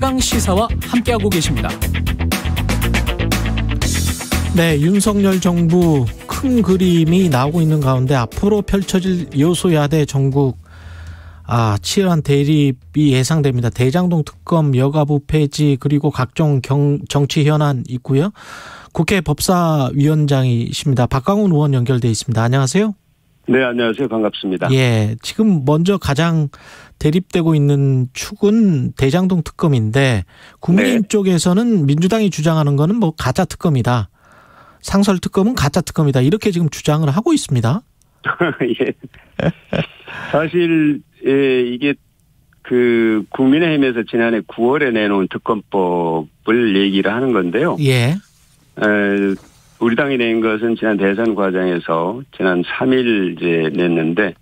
최강시사와 함께하고 계십니다. 네, 윤석열 정부 큰 그림이 나오고 있는 가운데 앞으로 펼쳐질 여소야대 전국 치열한 대립이 예상됩니다. 대장동 특검 여가부 폐지 그리고 각종 정치 현안 있고요. 국회 법사위원장이십니다. 박광훈 의원 연결돼 있습니다. 안녕하세요. 네, 안녕하세요. 반갑습니다. 예, 지금 먼저 가장 대립되고 있는 축은 대장동 특검인데 국민의힘 네. 쪽에서는 민주당이 주장하는 거는 뭐 가짜 특검이다. 상설 특검은 가짜 특검이다. 이렇게 지금 주장을 하고 있습니다. 예. 사실 이게 국민의힘에서 지난해 9월에 내놓은 특검법을 얘기를 하는 건데요. 예. 우리 당이 낸 것은 지난 대선 과정에서 지난 3일 이제 냈는데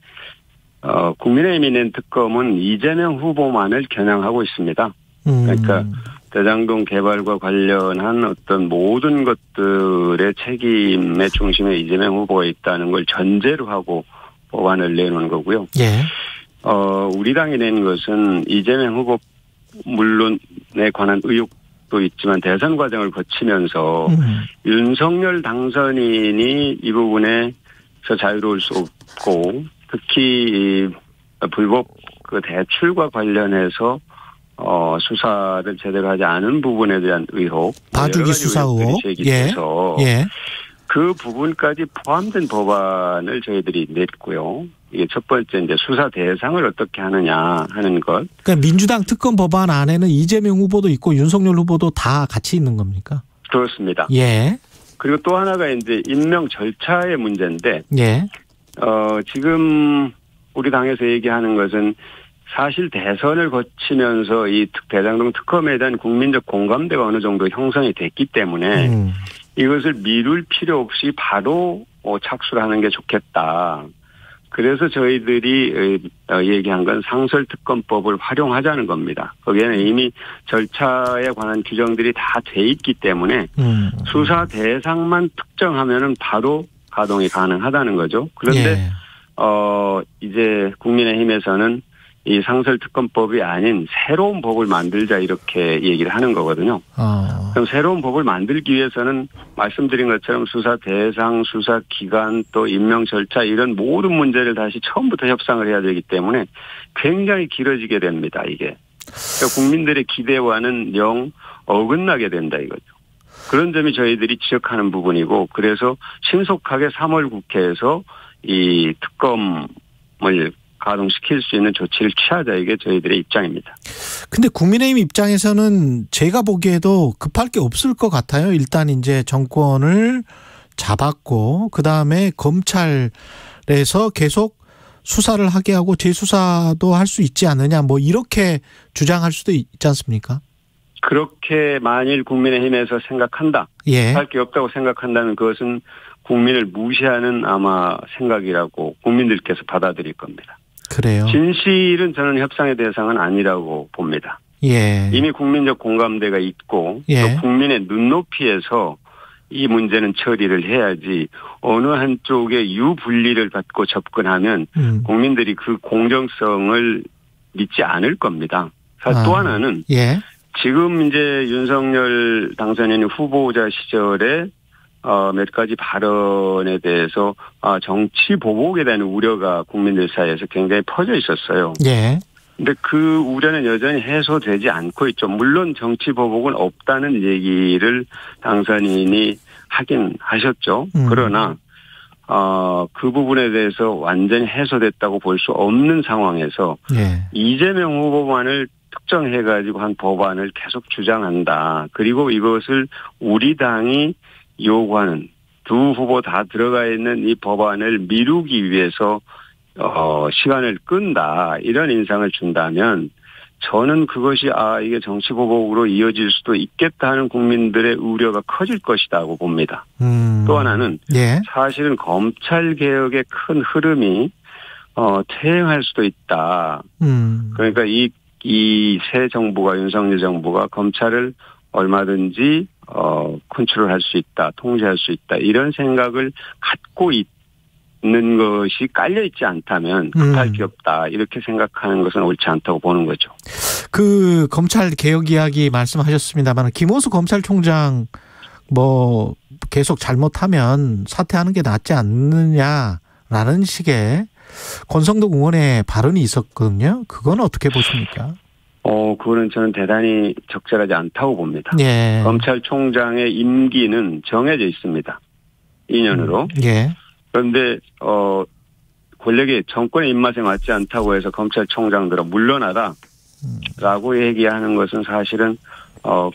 국민의힘이 낸 특검은 이재명 후보만을 겨냥하고 있습니다. 그러니까 대장동 개발과 관련한 어떤 모든 것들의 책임의 중심에 이재명 후보가 있다는 걸 전제로 하고 법안을 내놓은 거고요. 예. 우리 당이 낸 것은 이재명 후보 물론에 관한 의혹도 있지만 대선 과정을 거치면서 윤석열 당선인이 이 부분에서 자유로울 수 없고 특히 불법 대출과 관련해서 수사를 제대로 하지 않은 부분에 대한 의혹, 봐주기 수사 의혹, 제기돼서 예. 그 부분까지 포함된 법안을 저희들이 냈고요. 이게 첫 번째 이제 수사 대상을 어떻게 하느냐 하는 것. 그러니까 민주당 특검 법안 안에는 이재명 후보도 있고 윤석열 후보도 다 같이 있는 겁니까? 그렇습니다. 예. 그리고 또 하나가 이제 임명 절차의 문제인데, 예. 지금 우리 당에서 얘기하는 것은 사실 대선을 거치면서 이 대장동 특검에 대한 국민적 공감대가 어느 정도 형성이 됐기 때문에 이것을 미룰 필요 없이 바로 착수를 하는 게 좋겠다. 그래서 저희들이 얘기한 건 상설특검법을 활용하자는 겁니다. 거기에는 이미 절차에 관한 규정들이 다 돼 있기 때문에 수사 대상만 특정하면은 바로 가동이 가능하다는 거죠. 그런데 예. 이제 국민의힘에서는 이 상설특검법이 아닌 새로운 법을 만들자 이렇게 얘기를 하는 거거든요. 그럼 새로운 법을 만들기 위해서는 말씀드린 것처럼 수사 대상, 수사 기간 또 임명 절차 이런 모든 문제를 다시 처음부터 협상을 해야 되기 때문에 굉장히 길어지게 됩니다. 이게. 그러니까 국민들의 기대와는 영 어긋나게 된다 이거죠. 그런 점이 저희들이 지적하는 부분이고 그래서 신속하게 3월 국회에서 이 특검을 가동시킬 수 있는 조치를 취하자 이게 저희들의 입장입니다. 근데 국민의힘 입장에서는 제가 보기에도 급할 게 없을 것 같아요. 일단 이제 정권을 잡았고 그다음에 검찰에서 계속 수사를 하게 하고 재수사도 할 수 있지 않느냐 뭐 이렇게 주장할 수도 있지 않습니까? 그렇게 만일 국민의힘에서 생각한다. 예. 할 게 없다고 생각한다면 그것은 국민을 무시하는 아마 생각이라고 국민들께서 받아들일 겁니다. 그래요. 진실은 저는 협상의 대상은 아니라고 봅니다. 예. 이미 국민적 공감대가 있고 또 국민의 눈높이에서 이 문제는 처리를 해야지 어느 한쪽에 유불리를 갖고 접근하면 국민들이 그 공정성을 믿지 않을 겁니다. 또 하나는 지금 이제 윤석열 당선인 후보자 시절에 몇 가지 발언에 대해서 정치 보복에 대한 우려가 국민들 사이에서 굉장히 퍼져 있었어요. 예. 근데 그 우려는 여전히 해소되지 않고 있죠. 물론 정치 보복은 없다는 얘기를 당선인이 하긴 하셨죠. 그러나 그 부분에 대해서 완전히 해소됐다고 볼 수 없는 상황에서 이재명 후보만을 특정해가지고 한 법안을 계속 주장한다. 그리고 이것을 우리 당이 요구하는 두 후보 다 들어가 있는 이 법안을 미루기 위해서 시간을 끈다 이런 인상을 준다면 저는 그것이 이게 정치 보복으로 이어질 수도 있겠다 하는 국민들의 우려가 커질 것이라고 봅니다. 또 하나는 사실은 검찰 개혁의 큰 흐름이 퇴행할 수도 있다. 그러니까 이 새 정부가 윤석열 정부가 검찰을 얼마든지 컨트롤할 수 있다, 통제할 수 있다 이런 생각을 갖고 있는 것이 깔려 있지 않다면 급할 게 없다 이렇게 생각하는 것은 옳지 않다고 보는 거죠. 그 검찰 개혁 이야기 말씀하셨습니다만 김호수 검찰총장 뭐 계속 잘못하면 사퇴하는 게 낫지 않느냐라는 식의 권성동 의원의 발언이 있었거든요. 그건 어떻게 보십니까? 그거는 저는 대단히 적절하지 않다고 봅니다. 예. 검찰총장의 임기는 정해져 있습니다. 2년으로. 예. 그런데 권력이 정권의 입맛에 맞지 않다고 해서 검찰총장들은 물러나라라고 얘기하는 것은 사실은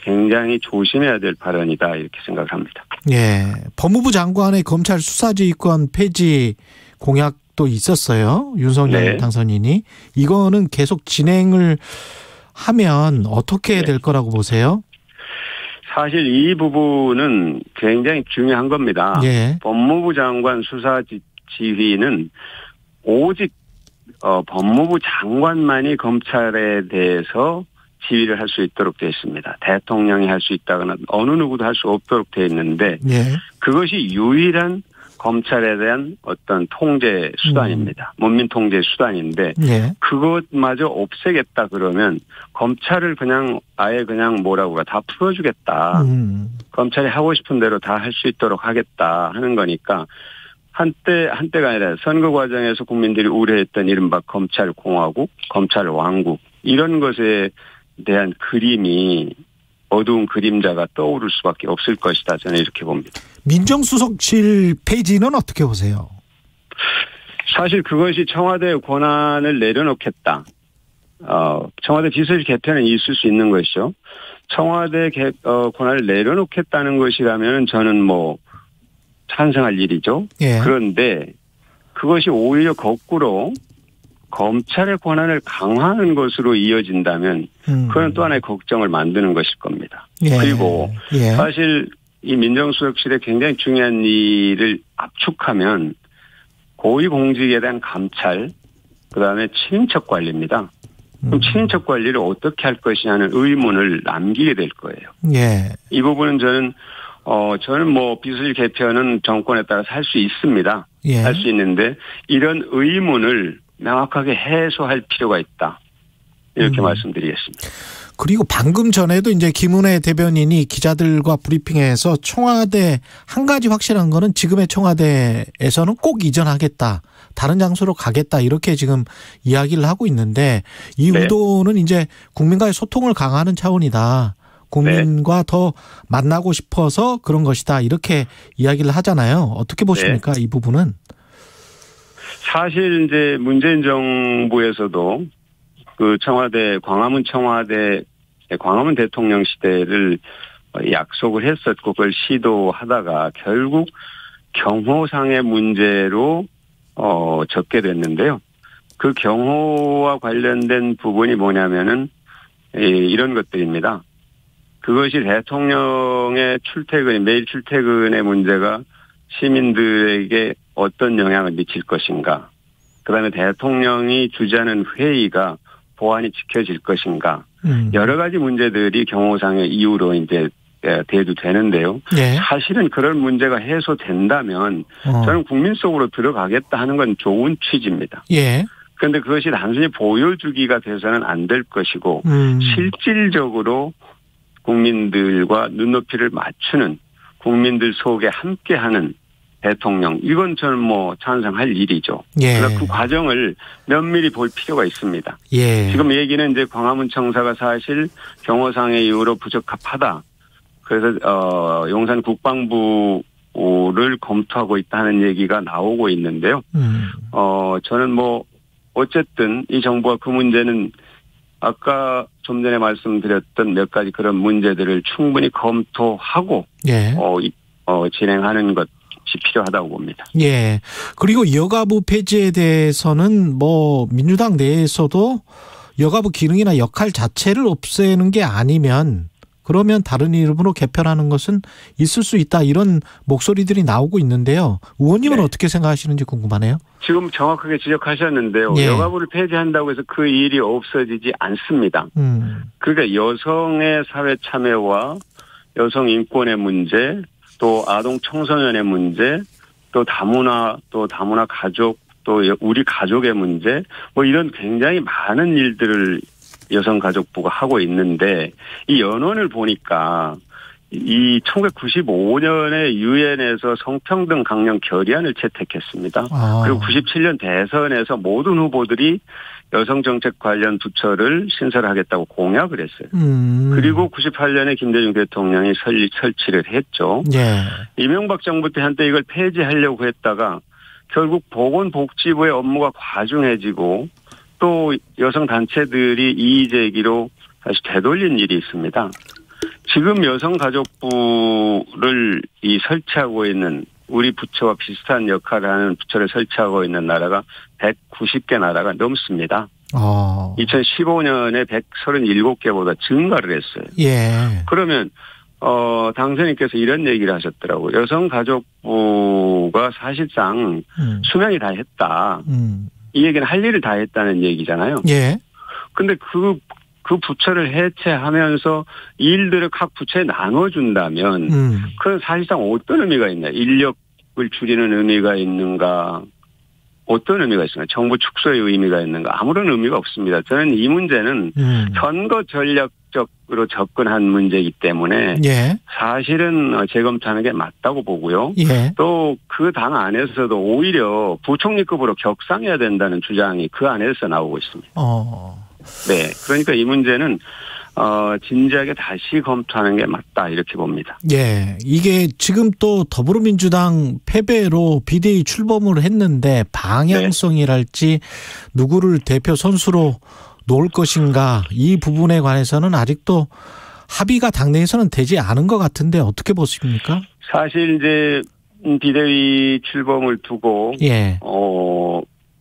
굉장히 조심해야 될 발언이다 이렇게 생각을 합니다. 예. 법무부 장관의 검찰 수사지휘권 폐지 공약도 있었어요. 윤석열 네. 당선인이. 이거는 계속 진행을 하면 어떻게 될 거라고 보세요? 사실 이 부분은 굉장히 중요한 겁니다. 예. 법무부 장관 수사지휘는 오직 법무부 장관만이 검찰에 대해서 지휘를 할 수 있도록 되어 있습니다. 대통령이 할 수 있다거나 어느 누구도 할 수 없도록 되어 있는데 예. 그것이 유일한 검찰에 대한 어떤 통제 수단입니다. 문민 통제 수단인데 예. 그것마저 없애겠다 그러면 검찰을 아예 뭐라고 다 풀어주겠다. 검찰이 하고 싶은 대로 다 할 수 있도록 하겠다 하는 거니까 한때가 아니라 선거 과정에서 국민들이 우려했던 이른바 검찰공화국, 검찰왕국 이런 것에 대한 그림이 어두운 그림자가 떠오를 수밖에 없을 것이다. 저는 이렇게 봅니다. 민정수석실 폐지는 어떻게 보세요? 사실 그것이 청와대의 권한을 내려놓겠다. 청와대 비서실 개편은 있을 수 있는 것이죠. 청와대 권한을 내려놓겠다는 것이라면 저는 찬성할 일이죠. 예. 그런데 그것이 오히려 거꾸로 검찰의 권한을 강화하는 것으로 이어진다면 그건 또 하나의 걱정을 만드는 것일 겁니다. 예. 그리고 예. 사실 이 민정수석실에 굉장히 중요한 일을 압축하면 고위공직에 대한 감찰, 그다음에 친인척 관리입니다. 그럼 친인척 관리를 어떻게 할 것이냐는 의문을 남기게 될 거예요. 예. 이 부분은 저는 비서실 개편은 정권에 따라서 할 수 있습니다. 예. 할 수 있는데 이런 의문을 명확하게 해소할 필요가 있다. 이렇게 말씀드리겠습니다. 그리고 방금 전에도 이제 김은혜 대변인이 기자들과 브리핑에서 청와대 한 가지 확실한 거는 지금의 청와대에서는 꼭 이전하겠다. 다른 장소로 가겠다. 이렇게 지금 이야기를 하고 있는데 이 네. 의도는 이제 국민과의 소통을 강화하는 차원이다. 국민과 네. 더 만나고 싶어서 그런 것이다. 이렇게 이야기를 하잖아요. 어떻게 보십니까? 네. 이 부분은? 사실 이제 문재인 정부에서도 그 광화문 대통령 시대를 약속을 했었고 그걸 시도하다가 결국 경호상의 문제로 접게 됐는데요. 그 경호와 관련된 부분이 뭐냐면은 이런 것들입니다. 그것이 대통령의 매일 출퇴근의 문제가 시민들에게 어떤 영향을 미칠 것인가. 그다음에 대통령이 주재하는 회의가 보안이 지켜질 것인가. 여러 가지 문제들이 경호상의 이유로 이제 대두되는데요. 네. 사실은 그런 문제가 해소된다면 저는 국민 속으로 들어가겠다 하는 건 좋은 취지입니다. 예. 그런데 그것이 단순히 보여주기가 돼서는 안 될 것이고 실질적으로 국민들과 눈높이를 맞추는 국민들 속에 함께하는 대통령 이건 저는 찬성할 일이죠. 예. 그래서 그 과정을 면밀히 볼 필요가 있습니다. 예. 지금 얘기는 이제 광화문 청사가 사실 경호상의 이유로 부적합하다. 그래서 용산 국방부를 검토하고 있다는 얘기가 나오고 있는데요. 저는 어쨌든 이 정부가 그 문제는 아까 좀 전에 말씀드렸던 몇 가지 그런 문제들을 충분히 검토하고 예. 진행하는 것이 필요하다고 봅니다. 예. 그리고 여가부 폐지에 대해서는 민주당 내에서도 여가부 기능이나 역할 자체를 없애는 게 아니면 그러면 다른 이름으로 개편하는 것은 있을 수 있다 이런 목소리들이 나오고 있는데요. 의원님은 네. 어떻게 생각하시는지 궁금하네요. 지금 정확하게 지적하셨는데요. 예. 여가부를 폐지한다고 해서 그 일이 없어지지 않습니다. 그러니까 여성의 사회 참여와 여성 인권의 문제, 또 아동 청소년의 문제, 또 다문화 가족, 또 우리 가족의 문제, 이런 굉장히 많은 일들을 여성가족부가 하고 있는데 이 연원을 보니까 이 1995년에 유엔에서 성평등 강령 결의안을 채택했습니다. 그리고 97년 대선에서 모든 후보들이 여성정책 관련 부처를 신설하겠다고 공약을 했어요. 그리고 98년에 김대중 대통령이 설치를 했죠. 예. 이명박 정부 때 한때 이걸 폐지하려고 했다가 결국 보건복지부의 업무가 과중해지고 또 여성단체들이 이의제기로 다시 되돌린 일이 있습니다. 지금 여성가족부를 설치하고 있는 우리 부처와 비슷한 역할을 하는 부처를 설치하고 있는 나라가 190개 나라가 넘습니다. 2015년에 137개보다 증가를 했어요. 예. 그러면 당선인께서 이런 얘기를 하셨더라고요. 여성가족부가 사실상 수명이 다 했다. 이 얘기는 할 일을 다 했다는 얘기잖아요. 예. 근데 그 부처를 해체하면서 일들을 각 부처에 나눠준다면 그건 사실상 어떤 의미가 있나? 인력을 줄이는 의미가 있는가? 어떤 의미가 있습니까? 정부 축소의 의미가 있는가? 아무런 의미가 없습니다. 저는 이 문제는 선거 전략적으로 접근한 문제이기 때문에 예. 사실은 재검토하는 게 맞다고 보고요. 예. 또 그 당 안에서도 오히려 부총리급으로 격상해야 된다는 주장이 그 안에서 나오고 있습니다. 네, 그러니까 이 문제는 진지하게 다시 검토하는 게 맞다 이렇게 봅니다. 예, 이게 지금 또 더불어민주당 패배로 비대위 출범을 했는데 방향성이랄지 누구를 대표 선수로 놓을 것인가 이 부분에 관해서는 아직도 합의가 당내에서는 되지 않은 것 같은데 어떻게 보십니까? 사실 이제 비대위 출범을 두고 예.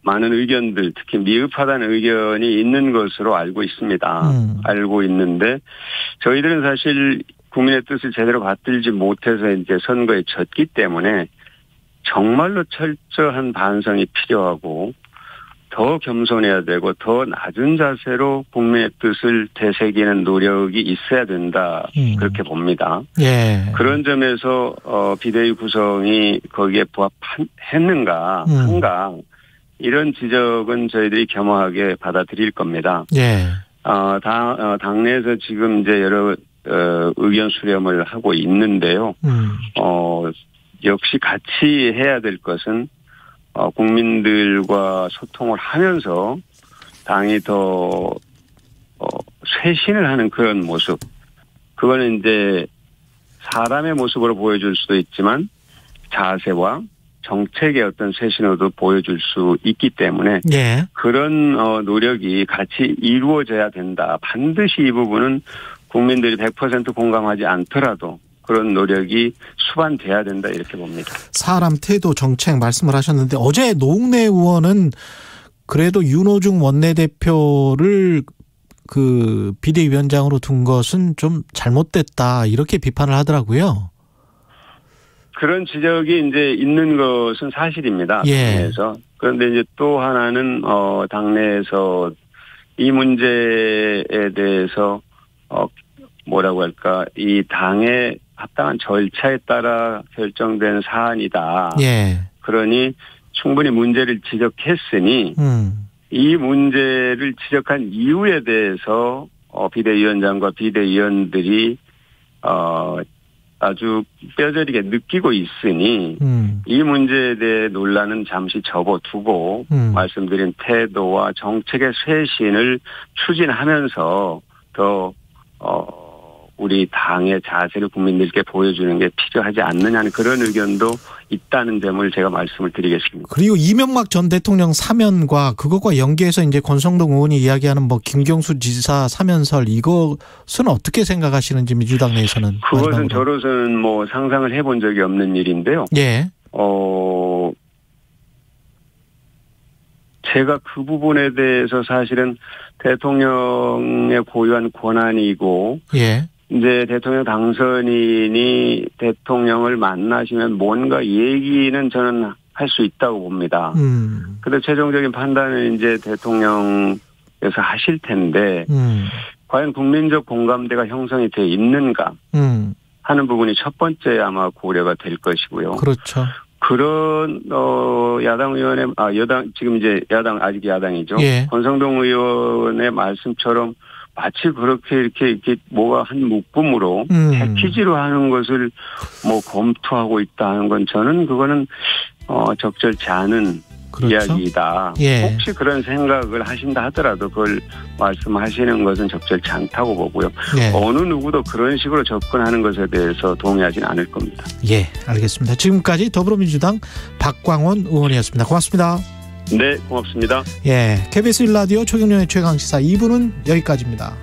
많은 의견들 특히 미흡하다는 의견이 있는 것으로 알고 있습니다. 알고 있는데 저희들은 사실 국민의 뜻을 제대로 받들지 못해서 이제 선거에 졌기 때문에 정말로 철저한 반성이 필요하고 더 겸손해야 되고 더 낮은 자세로 국민의 뜻을 되새기는 노력이 있어야 된다 그렇게 봅니다. 예. 그런 점에서 비대위 구성이 거기에 부합했는가 한가 이런 지적은 저희들이 겸허하게 받아들일 겁니다. 예. 당내에서 지금 이제 여러 의견 수렴을 하고 있는데요. 역시 같이 해야 될 것은 국민들과 소통을 하면서 당이 더 쇄신을 하는 그런 모습. 그거는 이제 사람의 모습으로 보여줄 수도 있지만 자세와 정책의 어떤 쇄신으로도 보여줄 수 있기 때문에 예. 그런 노력이 같이 이루어져야 된다. 반드시 이 부분은 국민들이 100% 공감하지 않더라도 그런 노력이 수반돼야 된다 이렇게 봅니다. 사람, 태도, 정책 말씀을 하셨는데 어제 노웅래 의원은 그래도 윤호중 원내대표를 그 비대위원장으로 둔 것은 좀 잘못됐다 이렇게 비판을 하더라고요. 그런 지적이 이제 있는 것은 사실입니다. 예. 당내에서. 그런데 이제 또 하나는 당내에서 이 문제에 대해서 뭐라고 할까 이 당의 합당한 절차에 따라 결정된 사안이다. 예. 그러니 충분히 문제를 지적했으니 이 문제를 지적한 이유에 대해서 비대위원장과 비대위원들이 아주 뼈저리게 느끼고 있으니 이 문제에 대해 논란은 잠시 접어두고 말씀드린 태도와 정책의 쇄신을 추진하면서 더 우리 당의 자세를 국민들께 보여주는 게 필요하지 않느냐는 그런 의견도 있다는 점을 제가 말씀을 드리겠습니다. 그리고 이명박 전 대통령 사면과 그것과 연계해서 이제 권성동 의원이 이야기하는 뭐 김경수 지사 사면설 이것은 어떻게 생각하시는지 민주당 내에서는. 그것은 마지막으로. 저로서는 뭐 상상을 해본 적이 없는 일인데요. 예. 제가 그 부분에 대해서 사실은 대통령의 고유한 권한이고. 예. 이제 대통령 당선인이 대통령을 만나시면 뭔가 얘기는 저는 할 수 있다고 봅니다. 근데 최종적인 판단은 이제 대통령께서 하실 텐데, 과연 국민적 공감대가 형성이 돼 있는가 하는 부분이 첫 번째 아마 고려가 될 것이고요. 그렇죠. 그런 야당 의원의 여당 지금 이제 야당 아직 야당이죠. 예. 권성동 의원의 말씀처럼 마치 그렇게 이렇게 뭐가 한 묶음으로 패키지로 하는 것을 뭐 검토하고 있다는 건 저는 그거는 적절치 않은 그렇죠? 이야기이다. 예. 혹시 그런 생각을 하신다 하더라도 그걸 말씀하시는 것은 적절치 않다고 보고요. 예. 어느 누구도 그런 식으로 접근하는 것에 대해서 동의하지는 않을 겁니다. 예, 알겠습니다. 지금까지 더불어민주당 박광원 의원이었습니다. 고맙습니다. 네, 고맙습니다. 예, KBS 1라디오 최경영의 최강시사 2부는 여기까지입니다.